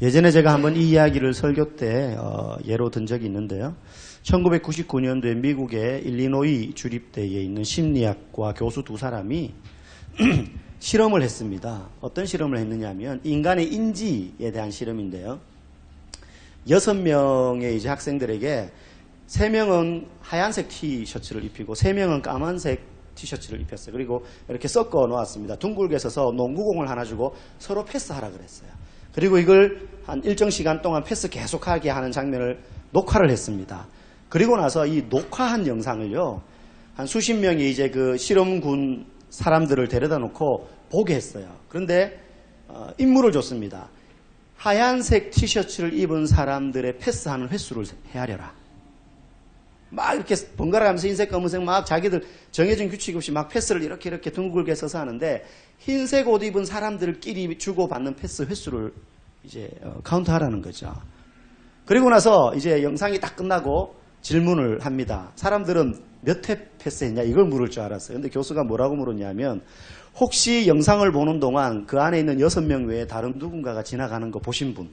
예전에 제가 한번 이 이야기를 설교 때 예로 든 적이 있는데요. 1999년도에 미국의 일리노이 주립대에 있는 심리학과 교수 두 사람이 실험을 했습니다. 어떤 실험을 했느냐면 인간의 인지에 대한 실험인데요. 6명의 이제 학생들에게 3명은 하얀색 티셔츠를 입히고 3명은 까만색 티셔츠를 입혔어요. 그리고 이렇게 섞어 놓았습니다. 둥글게 서서 농구공을 하나 주고 서로 패스하라 그랬어요. 그리고 이걸 한 일정 시간 동안 패스 계속하게 하는 장면을 녹화를 했습니다. 그리고 나서 이 녹화한 영상을요, 한 수십 명이 이제 그 실험군 사람들을 데려다 놓고 보게 했어요. 그런데 임무를 줬습니다. 하얀색 티셔츠를 입은 사람들의 패스하는 횟수를 헤아려라. 막 이렇게 번갈아 가면서 흰색, 검은색 막 자기들 정해진 규칙 없이 막 패스를 이렇게 둥글게 서서 하는데 흰색 옷 입은 사람들끼리 주고받는 패스 횟수를 이제 카운트하라는 거죠. 그리고 나서 이제 영상이 딱 끝나고 질문을 합니다. 사람들은 몇 회 패스했냐 이걸 물을 줄 알았어요. 근데 교수가 뭐라고 물었냐면 혹시 영상을 보는 동안 그 안에 있는 6명 외에 다른 누군가가 지나가는 거 보신 분?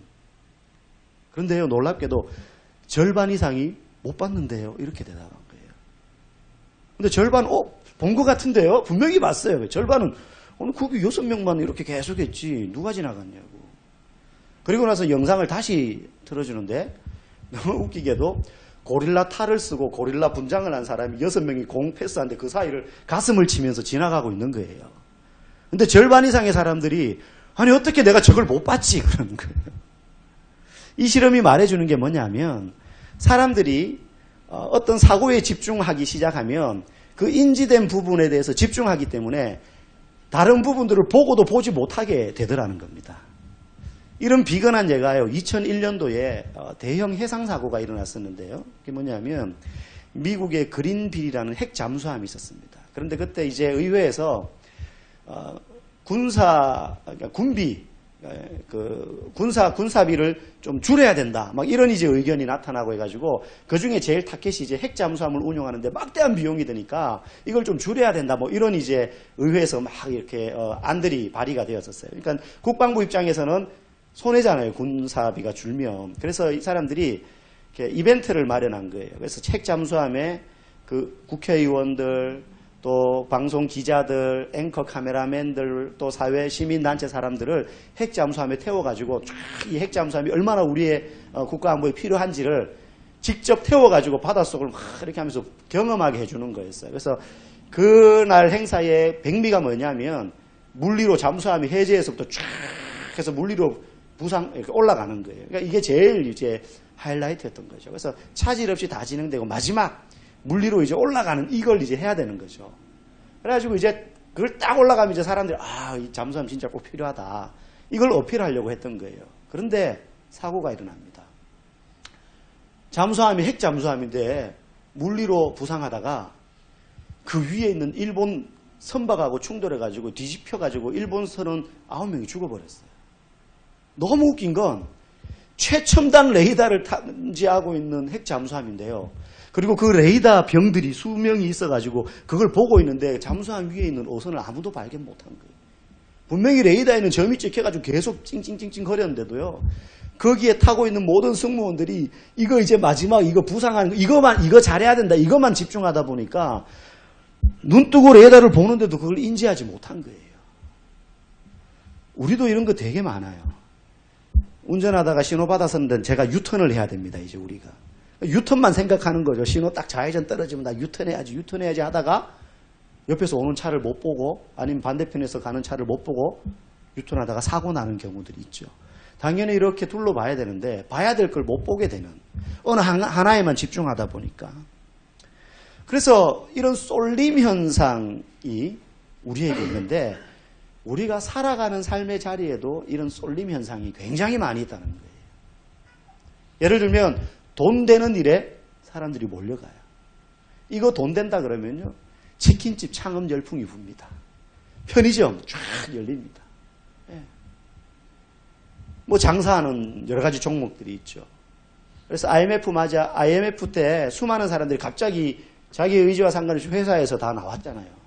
그런데요, 놀랍게도 절반 이상이 못 봤는데요. 이렇게 대답한 거예요. 근데 절반, 본 것 같은데요? 분명히 봤어요. 절반은, 거기 6명만 이렇게 계속 했지. 누가 지나갔냐고. 그리고 나서 영상을 다시 틀어주는데, 너무 웃기게도 고릴라 탈을 쓰고 고릴라 분장을 한 사람이 6명이 공 패스하는데 그 사이를 가슴을 치면서 지나가고 있는 거예요. 근데 절반 이상의 사람들이, 아니, 어떻게 내가 저걸 못 봤지? 그러는 거예요. 이 실험이 말해주는 게 뭐냐면, 사람들이 어떤 사고에 집중하기 시작하면 그 인지된 부분에 대해서 집중하기 때문에 다른 부분들을 보고도 보지 못하게 되더라는 겁니다. 이런 비근한 예가요. 2001년도에 대형 해상사고가 일어났었는데요. 그게 뭐냐면 미국의 그린빌이라는 핵 잠수함이 있었습니다. 그런데 그때 이제 의회에서 군사비를 좀 줄여야 된다. 막 이런 이제 의견이 나타나고 해가지고 그 중에 제일 타켓이 이제 핵 잠수함을 운용하는데 막대한 비용이 드니까 이걸 좀 줄여야 된다. 뭐 이런 이제 의회에서 막 이렇게 안들이 발의가 되었었어요. 그러니까 국방부 입장에서는 손해잖아요. 군사비가 줄면. 그래서 이 사람들이 이렇게 이벤트를 마련한 거예요. 그래서 핵 잠수함에 그 국회의원들 또 방송 기자들, 앵커 카메라맨들, 또 사회 시민단체 사람들을 핵잠수함에 태워가지고 이 핵잠수함이 얼마나 우리의 국가안보에 필요한지를 직접 태워가지고 바닷속을 막 이렇게 하면서 경험하게 해주는 거였어요. 그래서 그날 행사의 백미가 뭐냐면 물리로 잠수함이 해제에서부터 쫙 해서 물리로 이렇게 올라가는 거예요. 그러니까 이게 제일 이제 하이라이트였던 거죠. 그래서 차질 없이 다 진행되고 마지막 물리로 이제 올라가는 이걸 이제 해야 되는 거죠. 그래가지고 이제 그걸 딱 올라가면 이제 사람들이 이 잠수함 진짜 꼭 필요하다. 이걸 어필하려고 했던 거예요. 그런데 사고가 일어납니다. 잠수함이 핵 잠수함인데 물리로 부상하다가 그 위에 있는 일본 선박하고 충돌해가지고 뒤집혀가지고 일본 39명이 죽어버렸어요. 너무 웃긴 건 최첨단 레이더를 탐지하고 있는 핵 잠수함인데요. 그리고 그 레이더 병들이 수명이 있어가지고 그걸 보고 있는데 잠수함 위에 있는 어선을 아무도 발견 못한 거예요. 분명히 레이더에는 점이 찍혀가지고 계속 찡찡찡찡 거렸는데도요. 거기에 타고 있는 모든 승무원들이 이거 이제 마지막 이거 부상하는 거 이거 잘해야 된다. 이것만 집중하다 보니까 눈 뜨고 레이더를 보는데도 그걸 인지하지 못한 거예요. 우리도 이런 거 되게 많아요. 운전하다가 신호 받았었는데 제가 유턴을 해야 됩니다. 이제 우리가. 유턴만 생각하는 거죠. 신호 딱 좌회전 떨어지면 나 유턴해야지 하다가 옆에서 오는 차를 못 보고 아니면 반대편에서 가는 차를 못 보고 유턴하다가 사고 나는 경우들이 있죠. 당연히 이렇게 둘러봐야 되는데 봐야 될 걸 못 보게 되는 어느 하나에만 집중하다 보니까. 그래서 이런 쏠림 현상이 우리에게 있는데 우리가 살아가는 삶의 자리에도 이런 쏠림 현상이 굉장히 많이 있다는 거예요. 예를 들면 돈 되는 일에 사람들이 몰려가요. 이거 돈 된다 그러면요. 치킨집 창업 열풍이 붑니다. 편의점 쫙 열립니다. 예. 뭐 장사하는 여러 가지 종목들이 있죠. 그래서 IMF 때 수많은 사람들이 갑자기 자기 의지와 상관없이 회사에서 다 나왔잖아요.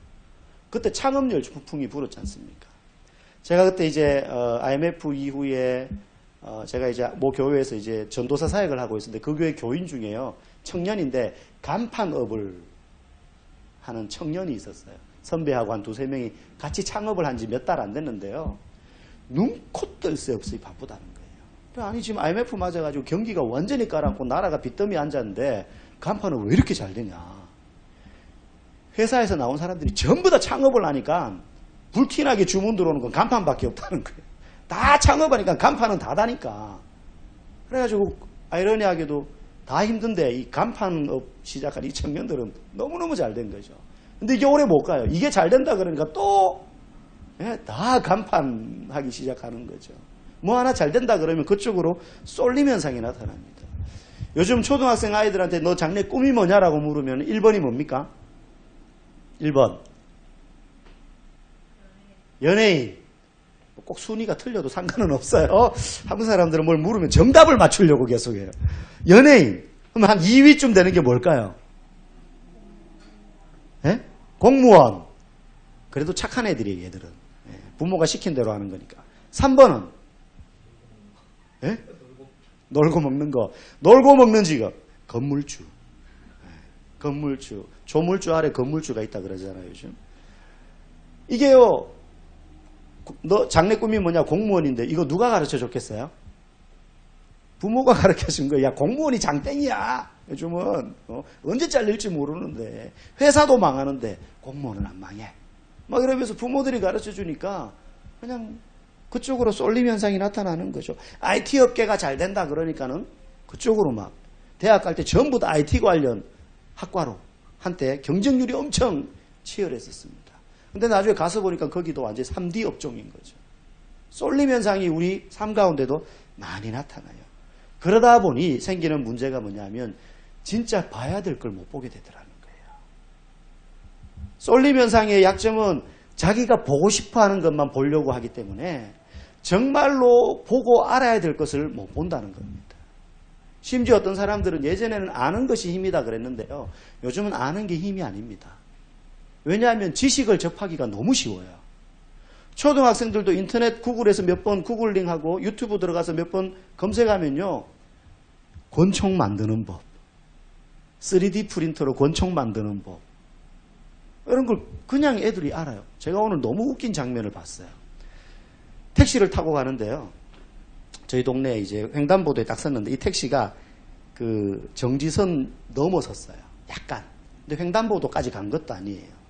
그때 창업 열풍이 불었지 않습니까? 제가 그때 이제 IMF 이후에 제가 이제 모 교회에서 이제 전도사 사역을 하고 있었는데 그 교회 교인 중에요. 청년인데 간판업을 하는 청년이 있었어요. 선배하고 한 두세 명이 같이 창업을 한 지 몇 달 안 됐는데요. 눈코 뜰 새 없이 바쁘다는 거예요. 아니 지금 IMF 맞아가지고 경기가 완전히 깔았고 나라가 빚더미 앉았는데 간판은 왜 이렇게 잘 되냐. 회사에서 나온 사람들이 전부 다 창업을 하니까 불티나게 주문 들어오는 건 간판밖에 없다는 거예요. 다 창업하니까 간판은 다 다니까. 그래가지고 아이러니하게도 다 힘든데 이 간판업 시작한 이 청년들은 너무너무 잘 된 거죠. 근데 이게 오래 못 가요. 이게 잘 된다 그러니까 또 다 간판하기 시작하는 거죠. 뭐 하나 잘 된다 그러면 그쪽으로 쏠림 현상이 나타납니다. 요즘 초등학생 아이들한테 너 장래 꿈이 뭐냐라고 물으면 1번이 뭡니까? 1번 연예인. 꼭 순위가 틀려도 상관은 없어요. 한국 사람들은 뭘 물으면 정답을 맞추려고 계속해요. 연예인. 그럼 한 2위쯤 되는 게 뭘까요? 예? 공무원. 그래도 착한 애들이에요, 얘들은. 예. 부모가 시킨 대로 하는 거니까. 3번은? 예? 놀고 먹는 거. 놀고 먹는 직업. 건물주. 예. 건물주. 조물주 아래 건물주가 있다 그러잖아요, 요즘. 이게요, 너 장래 꿈이 뭐냐? 공무원인데 이거 누가 가르쳐 줬겠어요? 부모가 가르쳐 준 거야. 야, 공무원이 장땡이야. 요즘은 언제 잘릴지 모르는데 회사도 망하는데 공무원은 안 망해. 막 이러면서 부모들이 가르쳐 주니까 그냥 그쪽으로 쏠림 현상이 나타나는 거죠. IT 업계가 잘 된다 그러니까는 그쪽으로 막 대학 갈 때 전부 다 IT 관련 학과로 한때 경쟁률이 엄청 치열했었습니다. 근데 나중에 가서 보니까 거기도 완전히 3D 업종인 거죠. 쏠림 현상이 우리 삶 가운데도 많이 나타나요. 그러다 보니 생기는 문제가 뭐냐면 진짜 봐야 될 걸 못 보게 되더라는 거예요. 쏠림 현상의 약점은 자기가 보고 싶어 하는 것만 보려고 하기 때문에 정말로 보고 알아야 될 것을 못 본다는 겁니다. 심지어 어떤 사람들은 예전에는 아는 것이 힘이다 그랬는데요. 요즘은 아는 게 힘이 아닙니다. 왜냐하면 지식을 접하기가 너무 쉬워요. 초등학생들도 인터넷 구글에서 몇 번 구글링하고 유튜브 들어가서 몇 번 검색하면요. 권총 만드는 법, 3D 프린터로 권총 만드는 법, 이런 걸 그냥 애들이 알아요. 제가 오늘 너무 웃긴 장면을 봤어요. 택시를 타고 가는데요. 저희 동네에 이제 횡단보도에 딱 섰는데 이 택시가 그 정지선 넘어섰어요. 약간. 근데 횡단보도까지 간 것도 아니에요.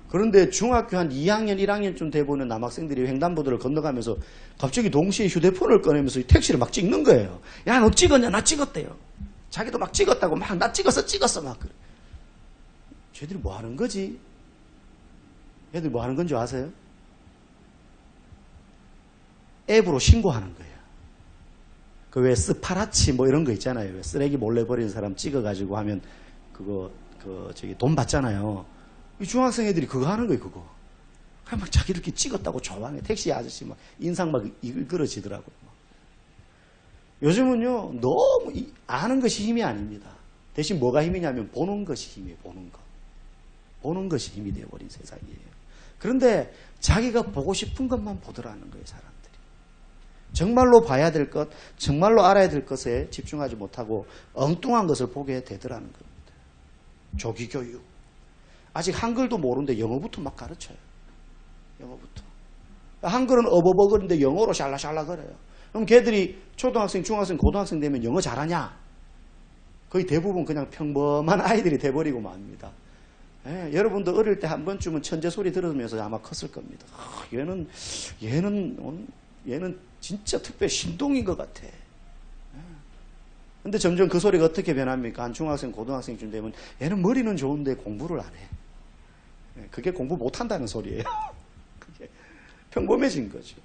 그런데 중학교 한 2학년, 1학년쯤 돼 보는 남학생들이 횡단보도를 건너가면서 갑자기 동시에 휴대폰을 꺼내면서 이 택시를 막 찍는 거예요. 야, 너 찍었냐? 나 찍었대요. 자기도 막 찍었다고 막 나 찍었어 막 그래. 쟤들이 뭐 하는 거지? 얘들이 뭐 하는 건지 아세요? 앱으로 신고하는 거예요. 그 왜 스파라치 뭐 이런 거 있잖아요. 왜 쓰레기 몰래 버리는 사람 찍어가지고 하면 그거 저기 돈 받잖아요. 이 중학생 애들이 그거 하는 거예요, 그거. 그냥 막 자기들끼리 찍었다고 좋아하네. 택시 아저씨 막 인상 막 이끌어지더라고요. 요즘은요, 너무 아는 것이 힘이 아닙니다. 대신 뭐가 힘이냐면 보는 것이 힘이에요, 보는 것. 보는 것이 힘이 되어버린 세상이에요. 그런데 자기가 보고 싶은 것만 보더라는 거예요, 사람들이. 정말로 봐야 될 것, 정말로 알아야 될 것에 집중하지 못하고 엉뚱한 것을 보게 되더라는 겁니다. 조기교육. 아직 한글도 모르는데 영어부터 막 가르쳐요. 영어부터. 한글은 어버버거리는데 영어로 샬라샬라 거려요. 그럼 걔들이 초등학생, 중학생, 고등학생 되면 영어 잘하냐? 거의 대부분 그냥 평범한 아이들이 돼버리고 맙니다. 예, 여러분도 어릴 때 한 번쯤은 천재 소리 들으면서 아마 컸을 겁니다. 얘는 진짜 특별 신동인 것 같아. 근데 점점 그 소리가 어떻게 변합니까? 한 중학생, 고등학생쯤 되면 얘는 머리는 좋은데 공부를 안 해. 그게 공부 못한다는 소리예요. 그게 평범해진 거죠.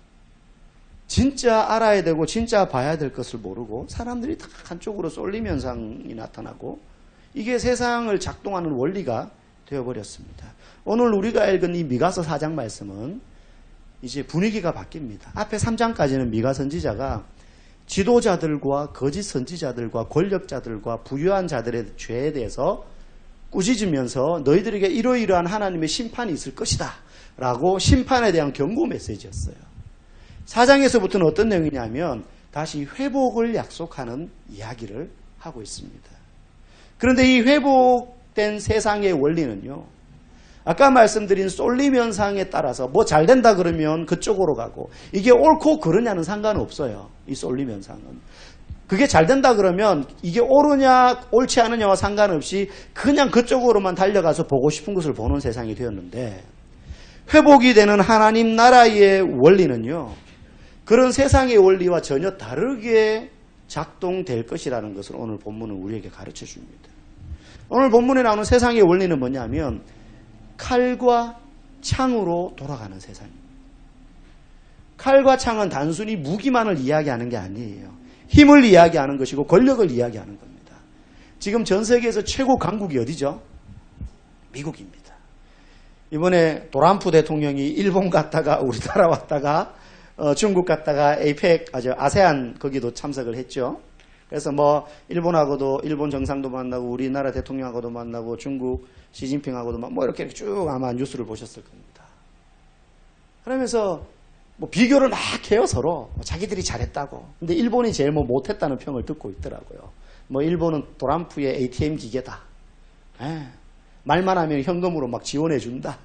진짜 알아야 되고 진짜 봐야 될 것을 모르고 사람들이 다 한쪽으로 쏠림 현상이 나타나고 이게 세상을 작동하는 원리가 되어버렸습니다. 오늘 우리가 읽은 이 미가서 4장 말씀은 이제 분위기가 바뀝니다. 앞에 3장까지는 미가 선지자가 지도자들과 거짓 선지자들과 권력자들과 부유한 자들의 죄에 대해서 꾸짖으면서 너희들에게 이러이러한 하나님의 심판이 있을 것이다 라고 심판에 대한 경고 메시지였어요. 4장에서부터는 어떤 내용이냐면 다시 회복을 약속하는 이야기를 하고 있습니다. 그런데 이 회복된 세상의 원리는요, 아까 말씀드린 솔림 현상에 따라서 뭐 잘 된다 그러면 그쪽으로 가고, 이게 옳고 그르냐는 상관없어요. 이 솔림 현상은. 그게 잘 된다 그러면 이게 옳으냐 옳지 않으냐와 상관없이 그냥 그쪽으로만 달려가서 보고 싶은 것을 보는 세상이 되었는데, 회복이 되는 하나님 나라의 원리는요, 그런 세상의 원리와 전혀 다르게 작동될 것이라는 것을 오늘 본문은 우리에게 가르쳐 줍니다. 오늘 본문에 나오는 세상의 원리는 뭐냐면 칼과 창으로 돌아가는 세상입니다. 칼과 창은 단순히 무기만을 이야기하는 게 아니에요. 힘을 이야기하는 것이고 권력을 이야기하는 겁니다. 지금 전 세계에서 최고 강국이 어디죠? 미국입니다. 이번에 도란프 대통령이 일본 갔다가 우리나라 왔다가 중국 갔다가 에이펙, 아세안 거기도 참석을 했죠. 그래서 뭐 일본하고도 일본 정상도 만나고 우리나라 대통령하고도 만나고 중국 시진핑하고도 뭐 이렇게 쭉 아마 뉴스를 보셨을 겁니다. 그러면서 뭐 비교를 막 해요, 서로. 자기들이 잘했다고. 근데 일본이 제일 뭐 못했다는 평을 듣고 있더라고요. 뭐 일본은 도란프의 ATM 기계다. 말만 하면 현금으로 막 지원해 준다.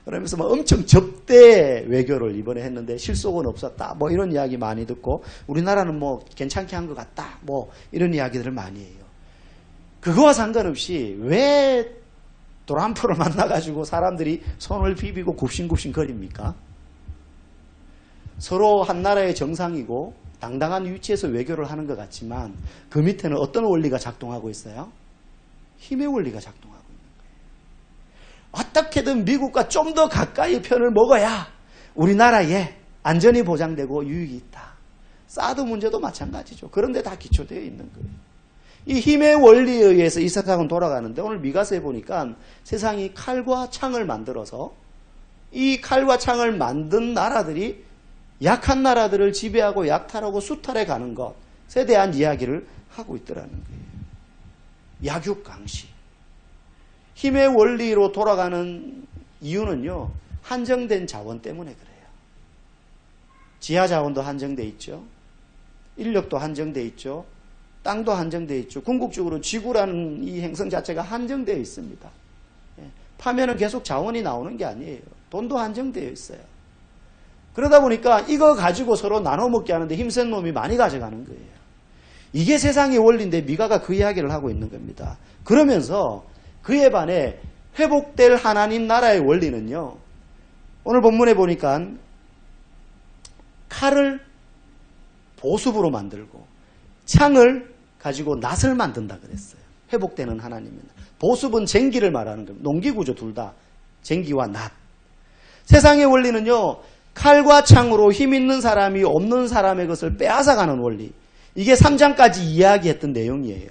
그러면서 막 엄청 접대 외교를 이번에 했는데 실속은 없었다. 뭐 이런 이야기 많이 듣고, 우리나라는 뭐 괜찮게 한 것 같다. 뭐 이런 이야기들을 많이 해요. 그거와 상관없이 왜 도란프를 만나가지고 사람들이 손을 비비고 굽신굽신 거립니까? 서로 한 나라의 정상이고 당당한 위치에서 외교를 하는 것 같지만 그 밑에는 어떤 원리가 작동하고 있어요? 힘의 원리가 작동하고 있는 거예요. 어떻게든 미국과 좀 더 가까이 편을 먹어야 우리나라에 안전이 보장되고 유익이 있다. 사드 문제도 마찬가지죠. 그런데 다 기초되어 있는 거예요. 이 힘의 원리에 의해서 이 세상은 돌아가는데, 오늘 미가서에 보니까 세상이 칼과 창을 만들어서 이 칼과 창을 만든 나라들이 약한 나라들을 지배하고 약탈하고 수탈해 가는 것에 대한 이야기를 하고 있더라는 거예요. 약육강시. 힘의 원리로 돌아가는 이유는요, 한정된 자원 때문에 그래요. 지하 자원도 한정돼 있죠. 인력도 한정돼 있죠. 땅도 한정돼 있죠. 궁극적으로 지구라는 이 행성 자체가 한정되어 있습니다. 파면은 계속 자원이 나오는 게 아니에요. 돈도 한정되어 있어요. 그러다 보니까 이거 가지고 서로 나눠 먹게 하는데 힘센 놈이 많이 가져가는 거예요. 이게 세상의 원리인데 미가가 그 이야기를 하고 있는 겁니다. 그러면서 그에 반해 회복될 하나님 나라의 원리는요, 오늘 본문에 보니까 칼을 보습으로 만들고 창을 가지고 낫을 만든다 그랬어요. 회복되는 하나님은. 보습은 쟁기를 말하는 겁니다. 농기구죠, 둘 다. 쟁기와 낫. 세상의 원리는요, 칼과 창으로 힘 있는 사람이 없는 사람의 것을 빼앗아가는 원리. 이게 3장까지 이야기했던 내용이에요.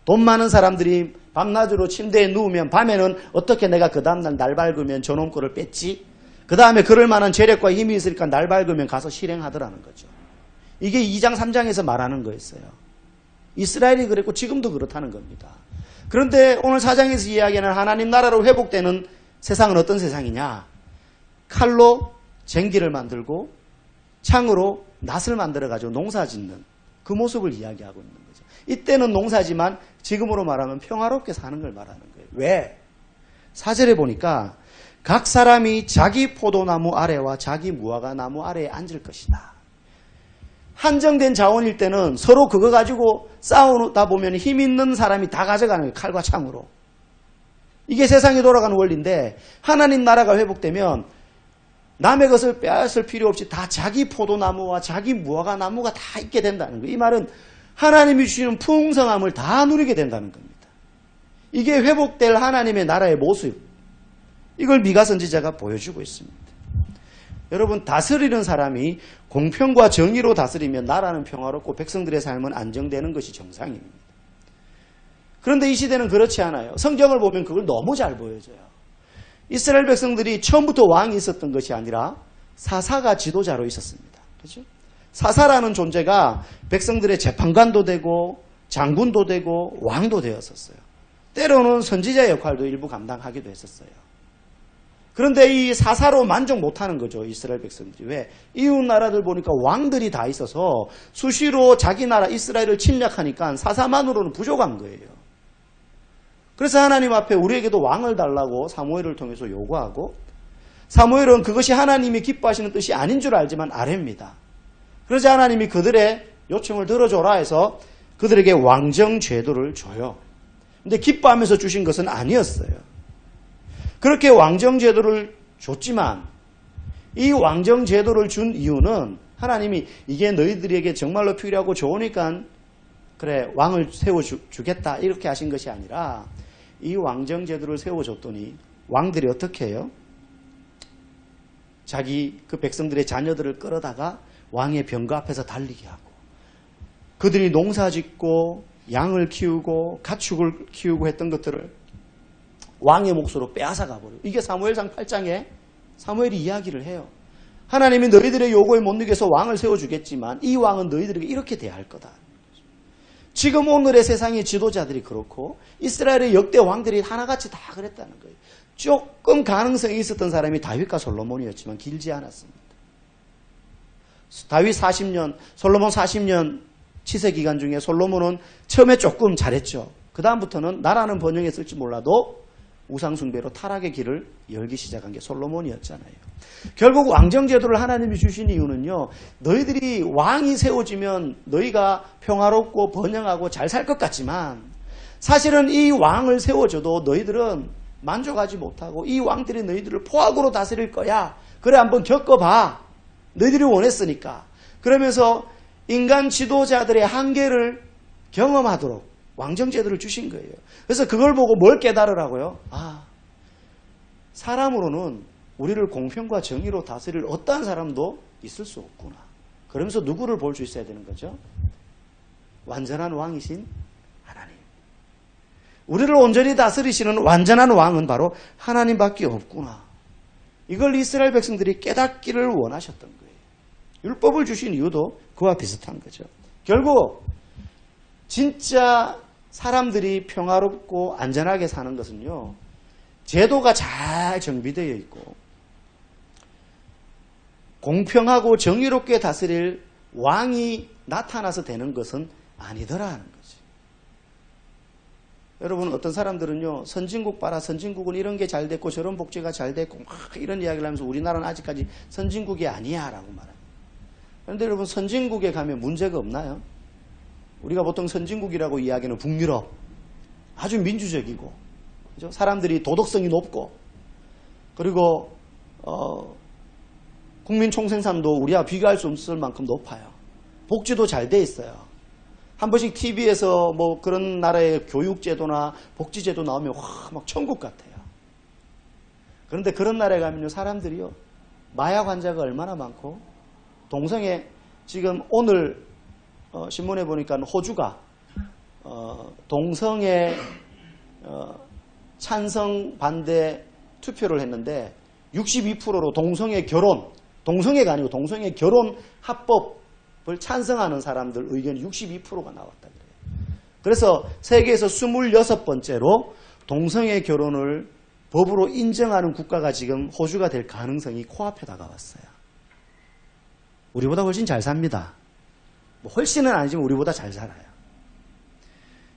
돈 많은 사람들이 밤낮으로 침대에 누우면 밤에는 어떻게 내가 그 다음날 날 밝으면 저놈 거를 뺐지? 그 다음에 그럴 만한 재력과 힘이 있으니까 날 밝으면 가서 실행하더라는 거죠. 이게 2장 3장에서 말하는 거였어요. 이스라엘이 그랬고 지금도 그렇다는 겁니다. 그런데 오늘 4장에서 이야기하는 하나님 나라로 회복되는 세상은 어떤 세상이냐? 칼로 쟁기를 만들고 창으로 낫을 만들어가지고 농사 짓는 그 모습을 이야기하고 있는 거죠. 이때는 농사지만 지금으로 말하면 평화롭게 사는 걸 말하는 거예요. 왜? 4절에 보니까 각 사람이 자기 포도나무 아래와 자기 무화과 나무 아래에 앉을 것이다. 한정된 자원일 때는 서로 그거 가지고 싸우다 보면 힘 있는 사람이 다 가져가는 거예요. 칼과 창으로. 이게 세상이 돌아가는 원리인데, 하나님 나라가 회복되면 남의 것을 빼앗을 필요 없이 다 자기 포도나무와 자기 무화과 나무가 다 있게 된다는 거예요. 이 말은 하나님이 주시는 풍성함을 다 누리게 된다는 겁니다. 이게 회복될 하나님의 나라의 모습. 이걸 미가 선지자가 보여주고 있습니다. 여러분, 다스리는 사람이 공평과 정의로 다스리면 나라는 평화롭고 백성들의 삶은 안정되는 것이 정상입니다. 그런데 이 시대는 그렇지 않아요. 성경을 보면 그걸 너무 잘 보여줘요. 이스라엘 백성들이 처음부터 왕이 있었던 것이 아니라 사사가 지도자로 있었습니다. 그렇죠? 사사라는 존재가 백성들의 재판관도 되고 장군도 되고 왕도 되었었어요. 때로는 선지자 역할도 일부 감당하기도 했었어요. 그런데 이 사사로 만족 못하는 거죠. 이스라엘 백성들이. 왜? 이웃 나라들 보니까 왕들이 다 있어서 수시로 자기 나라 이스라엘을 침략하니까 사사만으로는 부족한 거예요. 그래서 하나님 앞에 우리에게도 왕을 달라고 사무엘을 통해서 요구하고, 사무엘은 그것이 하나님이 기뻐하시는 뜻이 아닌 줄 알지만 아뢰입니다. 그러자 하나님이 그들의 요청을 들어줘라 해서 그들에게 왕정 제도를 줘요. 근데 기뻐하면서 주신 것은 아니었어요. 그렇게 왕정 제도를 줬지만 이 왕정 제도를 준 이유는 하나님이 이게 너희들에게 정말로 필요하고 좋으니까 그래 왕을 세워주겠다 이렇게 하신 것이 아니라, 이 왕정 제도를 세워줬더니 왕들이 어떻게 해요? 자기 그 백성들의 자녀들을 끌어다가 왕의 병거 앞에서 달리게 하고, 그들이 농사 짓고 양을 키우고 가축을 키우고 했던 것들을 왕의 몫으로 빼앗아 가버려요. 이게 사무엘상 8장에 사무엘이 이야기를 해요. 하나님이 너희들의 요구에 못 이겨서 왕을 세워주겠지만 이 왕은 너희들에게 이렇게 대할 거다. 지금 오늘의 세상의 지도자들이 그렇고 이스라엘의 역대 왕들이 하나같이 다 그랬다는 거예요. 조금 가능성이 있었던 사람이 다윗과 솔로몬이었지만 길지 않았습니다. 다윗 40년, 솔로몬 40년 치세 기간 중에 솔로몬은 처음에 조금 잘했죠. 그 다음부터는 나라는 번영했을지 몰라도 우상숭배로 타락의 길을 열기 시작한 게 솔로몬이었잖아요. 결국 왕정제도를 하나님이 주신 이유는요, 너희들이 왕이 세워지면 너희가 평화롭고 번영하고 잘 살 것 같지만 사실은 이 왕을 세워줘도 너희들은 만족하지 못하고 이 왕들이 너희들을 포악으로 다스릴 거야. 그래 한번 겪어봐. 너희들이 원했으니까. 그러면서 인간 지도자들의 한계를 경험하도록 왕정제도를 주신 거예요. 그래서 그걸 보고 뭘 깨달으라고요? 아, 사람으로는 우리를 공평과 정의로 다스릴 어떠한 사람도 있을 수 없구나. 그러면서 누구를 볼 수 있어야 되는 거죠? 완전한 왕이신 하나님. 우리를 온전히 다스리시는 완전한 왕은 바로 하나님밖에 없구나. 이걸 이스라엘 백성들이 깨닫기를 원하셨던 거예요. 율법을 주신 이유도 그와 비슷한 거죠. 결국 진짜 사람들이 평화롭고 안전하게 사는 것은요, 제도가 잘 정비되어 있고 공평하고 정의롭게 다스릴 왕이 나타나서 되는 것은 아니더라 하는 거지. 여러분, 어떤 사람들은요, 선진국 봐라, 선진국은 이런 게 잘 됐고 저런 복지가 잘 됐고 막 이런 이야기를 하면서 우리나라는 아직까지 선진국이 아니야 라고 말합니다. 그런데 여러분, 선진국에 가면 문제가 없나요? 우리가 보통 선진국이라고 이야기하는 북유럽, 아주 민주적이고, 그죠? 사람들이 도덕성이 높고, 그리고 국민 총생산도 우리와 비교할 수 없을 만큼 높아요. 복지도 잘 돼 있어요. 한 번씩 TV에서 뭐 그런 나라의 교육제도나 복지제도 나오면 와, 막 천국 같아요. 그런데 그런 나라에 가면요, 사람들이요, 마약 환자가 얼마나 많고, 동성애, 지금 오늘 신문에 보니까 호주가 동성애 찬성 반대 투표를 했는데 62%로 동성애 결혼, 동성애가 아니고 동성애 결혼 합법을 찬성하는 사람들 의견이 62%가 나왔다 그래요. 그래서 세계에서 26번째로 동성애 결혼을 법으로 인정하는 국가가 지금 호주가 될 가능성이 코앞에 다가왔어요. 우리보다 훨씬 잘 삽니다. 뭐 훨씬은 아니지만 우리보다 잘 살아요.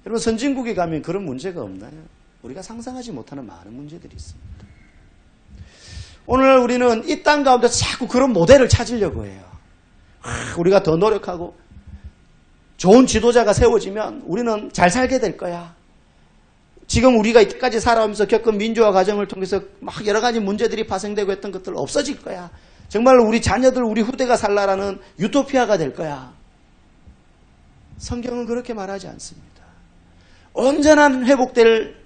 여러분, 선진국에 가면 그런 문제가 없나요? 우리가 상상하지 못하는 많은 문제들이 있습니다. 오늘 우리는 이 땅 가운데 자꾸 그런 모델을 찾으려고 해요. 우리가 더 노력하고 좋은 지도자가 세워지면 우리는 잘 살게 될 거야. 지금 우리가 이때까지 살아오면서 겪은 민주화 과정을 통해서 막 여러 가지 문제들이 파생되고 했던 것들 없어질 거야. 정말로 우리 자녀들, 우리 후대가 살라라는 유토피아가 될 거야. 성경은 그렇게 말하지 않습니다. 온전한 회복될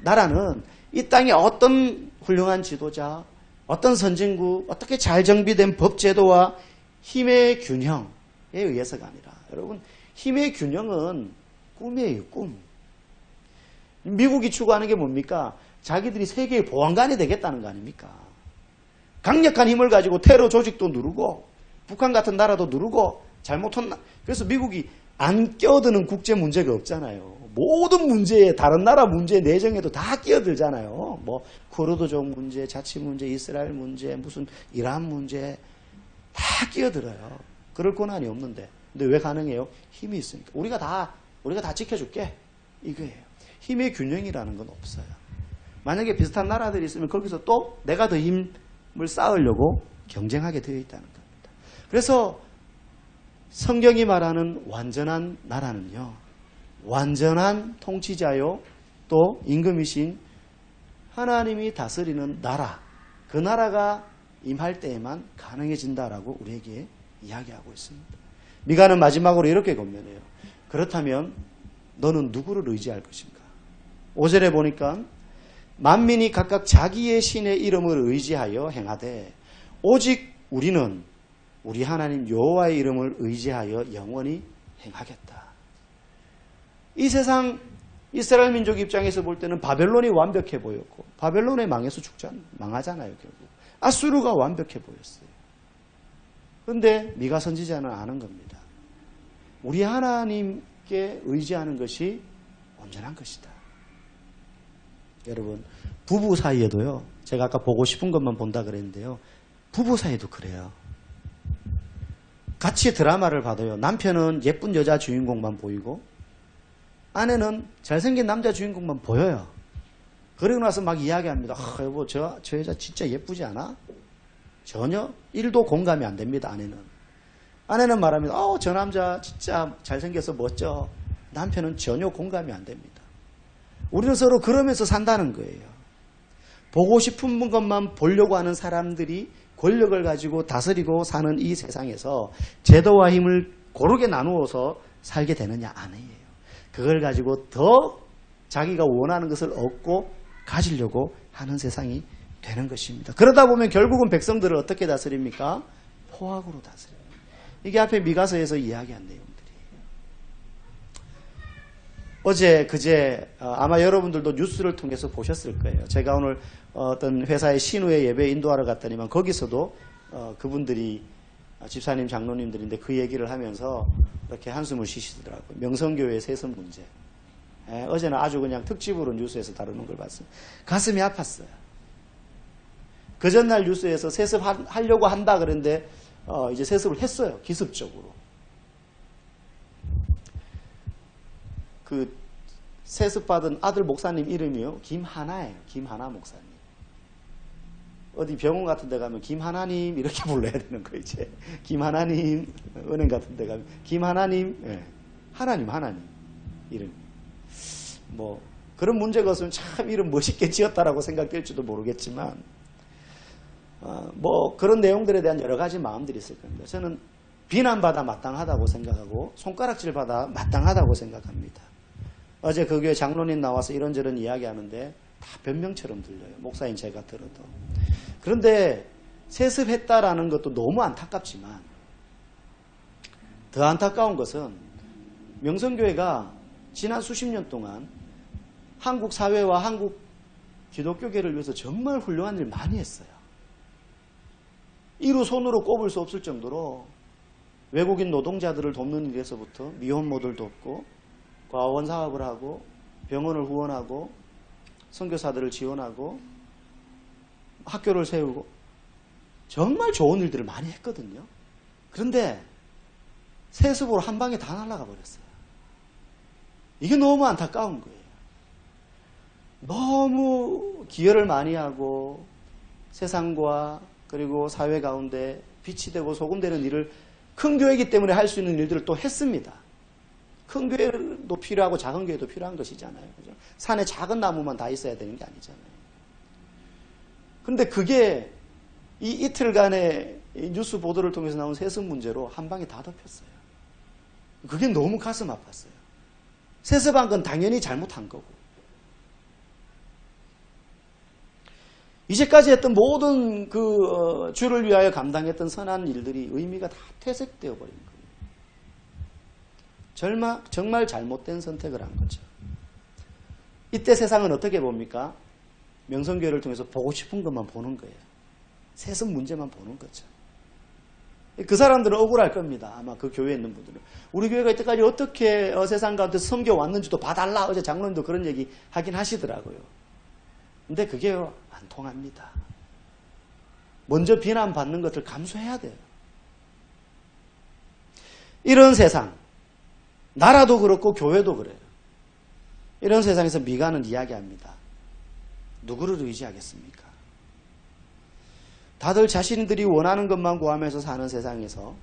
나라는 이 땅에 어떤 훌륭한 지도자, 어떤 선진국, 어떻게 잘 정비된 법제도와 힘의 균형에 의해서가 아니라, 여러분, 힘의 균형은 꿈이에요, 꿈. 미국이 추구하는 게 뭡니까? 자기들이 세계의 보안관이 되겠다는 거 아닙니까? 강력한 힘을 가지고 테러 조직도 누르고 북한 같은 나라도 누르고 잘못한, 그래서 미국이 안 끼어드는 국제 문제가 없잖아요. 모든 문제에, 다른 나라 문제 내정에도 다 끼어들잖아요. 뭐 쿠르드족 문제, 자치 문제, 이스라엘 문제, 무슨 이란 문제 다 끼어들어요. 그럴 권한이 없는데. 근데 왜 가능해요? 힘이 있으니까. 우리가 다 지켜줄게. 이거예요. 힘의 균형이라는 건 없어요. 만약에 비슷한 나라들이 있으면 거기서 또 내가 더 힘을 쌓으려고 경쟁하게 되어 있다는 겁니다. 그래서 성경이 말하는 완전한 나라는요, 완전한 통치자요, 또 임금이신 하나님이 다스리는 나라, 그 나라가 임할 때에만 가능해진다라고 우리에게 이야기하고 있습니다. 미가는 마지막으로 이렇게 권면해요. 그렇다면 너는 누구를 의지할 것인가? 5절에 보니까 만민이 각각 자기의 신의 이름을 의지하여 행하되 오직 우리는 우리 하나님 여호와의 이름을 의지하여 영원히 행하겠다. 이 세상 이스라엘 민족 입장에서 볼 때는 바벨론이 완벽해 보였고 바벨론에 망해서 망하잖아요. 결국 아수르가 완벽해 보였어요. 그런데 미가 선지자는 아는 겁니다. 우리 하나님께 의지하는 것이 온전한 것이다. 여러분, 부부 사이에도요, 제가 아까 보고 싶은 것만 본다 그랬는데요, 부부 사이도 그래요. 같이 드라마를 봐도요, 남편은 예쁜 여자 주인공만 보이고 아내는 잘생긴 남자 주인공만 보여요. 그러고 나서 막 이야기합니다. 여보, 저 여자 진짜 예쁘지 않아? 전혀 1도 공감이 안 됩니다. 아내는 말합니다. 저 남자 진짜 잘생겨서 멋져. 남편은 전혀 공감이 안 됩니다. 우리는 서로 그러면서 산다는 거예요. 보고 싶은 것만 보려고 하는 사람들이 권력을 가지고 다스리고 사는 이 세상에서 제도와 힘을 고르게 나누어서 살게 되느냐? 아니에요. 그걸 가지고 더 자기가 원하는 것을 얻고 가지려고 하는 세상이 되는 것입니다. 그러다 보면 결국은 백성들을 어떻게 다스립니까? 포악으로 다스립니다. 이게 앞에 미가서에서 이야기한 내용들이에요. 어제 그제 아마 여러분들도 뉴스를 통해서 보셨을 거예요. 제가 오늘 어떤 회사의 신우의 예배 인도하러 갔더니만 거기서도 그분들이 집사님 장로님들인데 그 얘기를 하면서 이렇게 한숨을 쉬시더라고요. 명성교회 세습 문제. 어제는 아주 그냥 특집으로 뉴스에서 다루는 걸 봤어요. 가슴이 아팠어요. 그 전날 뉴스에서 세습하려고 한다 그랬는데 이제 세습을 했어요. 기습적으로. 그 세습받은 아들 목사님 이름이요. 김하나예요. 김하나 목사님. 어디 병원 같은 데 가면 김하나님 이렇게 불러야 되는 거 이제. 김하나님, 은행 같은 데 가면 김하나님, 예. 하나님 이름. 뭐 그런 문제가 없으면 참 이름 멋있게 지었다라고 생각될지도 모르겠지만 뭐 그런 내용들에 대한 여러 가지 마음들이 있을 겁니다. 저는 비난받아 마땅하다고 생각하고 손가락질받아 마땅하다고 생각합니다. 어제 그 교회 장로님 나와서 이런저런 이야기하는데 다 변명처럼 들려요. 목사인 제가 들어도. 그런데 세습했다라는 것도 너무 안타깝지만 더 안타까운 것은 명성교회가 지난 수십 년 동안 한국 사회와 한국 기독교계를 위해서 정말 훌륭한 일 많이 했어요. 이루 손으로 꼽을 수 없을 정도로 외국인 노동자들을 돕는 일에서부터 미혼모들 돕고 과원 사업을 하고 병원을 후원하고 선교사들을 지원하고 학교를 세우고 정말 좋은 일들을 많이 했거든요. 그런데 세습으로 한 방에 다 날아가 버렸어요. 이게 너무 안타까운 거예요. 너무 기여를 많이 하고 세상과 그리고 사회 가운데 빛이 되고 소금 되는 일을 큰 교회이기 때문에 할 수 있는 일들을 또 했습니다. 큰 교회도 필요하고 작은 교회도 필요한 것이잖아요. 그죠? 산에 작은 나무만 다 있어야 되는 게 아니잖아요. 그런데 그게 이 이틀간의 뉴스 보도를 통해서 나온 세습 문제로 한 방에 다 덮였어요. 그게 너무 가슴 아팠어요. 세습한 건 당연히 잘못한 거고. 이제까지 했던 모든 그 주를 위하여 감당했던 선한 일들이 의미가 다 퇴색되어 버린 거예요. 정말 잘못된 선택을 한 거죠. 이때 세상은 어떻게 봅니까? 명성교회를 통해서 보고 싶은 것만 보는 거예요. 세습 문제만 보는 거죠. 그 사람들은 억울할 겁니다. 아마 그 교회에 있는 분들은. 우리 교회가 이때까지 어떻게 세상 가운데 섬겨왔는지도 봐달라. 어제 장로님도 그런 얘기 하긴 하시더라고요. 근데 그게 안 통합니다. 먼저 비난받는 것을 감수해야 돼요. 이런 세상, 나라도 그렇고 교회도 그래요. 이런 세상에서 미가는 이야기합니다. 누구를 의지하겠습니까? 다들 자신들이 원하는 것만 구하면서 사는 세상에서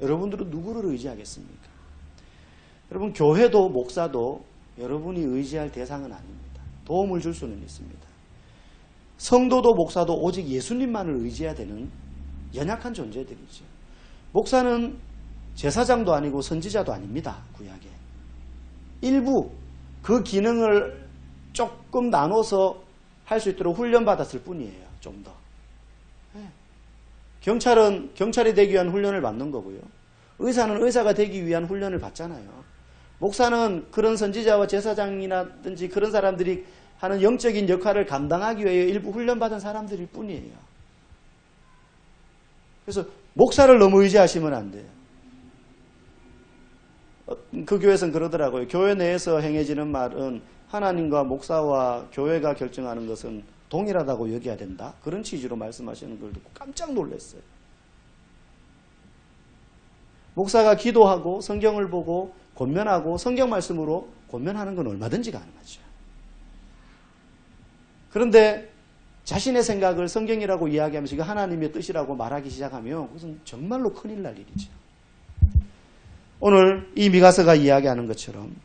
여러분들은 누구를 의지하겠습니까? 여러분, 교회도 목사도 여러분이 의지할 대상은 아닙니다. 도움을 줄 수는 있습니다. 성도도 목사도 오직 예수님만을 의지해야 되는 연약한 존재들이죠. 목사는 제사장도 아니고 선지자도 아닙니다. 구약에. 일부 그 기능을 조금 나눠서 할 수 있도록 훈련받았을 뿐이에요. 좀 더. 경찰은 경찰이 되기 위한 훈련을 받는 거고요. 의사는 의사가 되기 위한 훈련을 받잖아요. 목사는 그런 선지자와 제사장이라든지 그런 사람들이 하는 영적인 역할을 감당하기 위해 일부 훈련받은 사람들일 뿐이에요. 그래서 목사를 너무 의지하시면 안 돼요. 그 교회에서는 그러더라고요. 교회 내에서 행해지는 말은 하나님과 목사와 교회가 결정하는 것은 동일하다고 여겨야 된다. 그런 취지로 말씀하시는 걸 듣고 깜짝 놀랐어요. 목사가 기도하고 성경을 보고 권면하고 성경 말씀으로 권면하는 건 얼마든지 가능하죠. 그런데 자신의 생각을 성경이라고 이야기하면서 이거 하나님의 뜻이라고 말하기 시작하면 그것은 정말로 큰일 날 일이죠. 오늘 이 미가서가 이야기하는 것처럼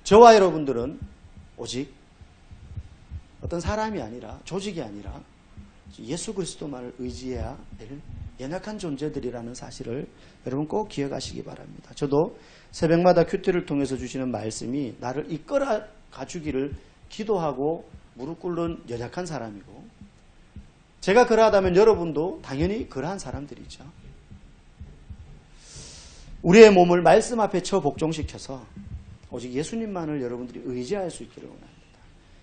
저와 여러분들은 오직 어떤 사람이 아니라 조직이 아니라 예수 그리스도만을 의지해야 될 연약한 존재들이라는 사실을 여러분 꼭 기억하시기 바랍니다. 저도 새벽마다 큐티를 통해서 주시는 말씀이 나를 이끌어 가주기를 기도하고 무릎 꿇는 연약한 사람이고 제가 그러하다면 여러분도 당연히 그러한 사람들이죠. 우리의 몸을 말씀 앞에 쳐 복종시켜서 오직 예수님만을 여러분들이 의지할 수 있기를 원합니다.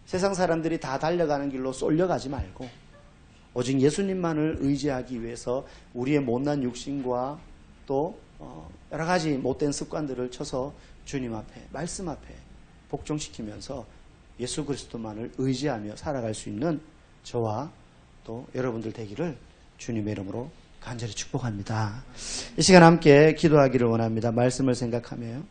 세상 사람들이 다 달려가는 길로 쏠려가지 말고 오직 예수님만을 의지하기 위해서 우리의 못난 육신과 또 여러 가지 못된 습관들을 쳐서 주님 앞에 말씀 앞에 복종시키면서 예수 그리스도만을 의지하며 살아갈 수 있는 저와 또 여러분들 되기를 주님의 이름으로 간절히 축복합니다. 이 시간 함께 기도하기를 원합니다. 말씀을 생각하며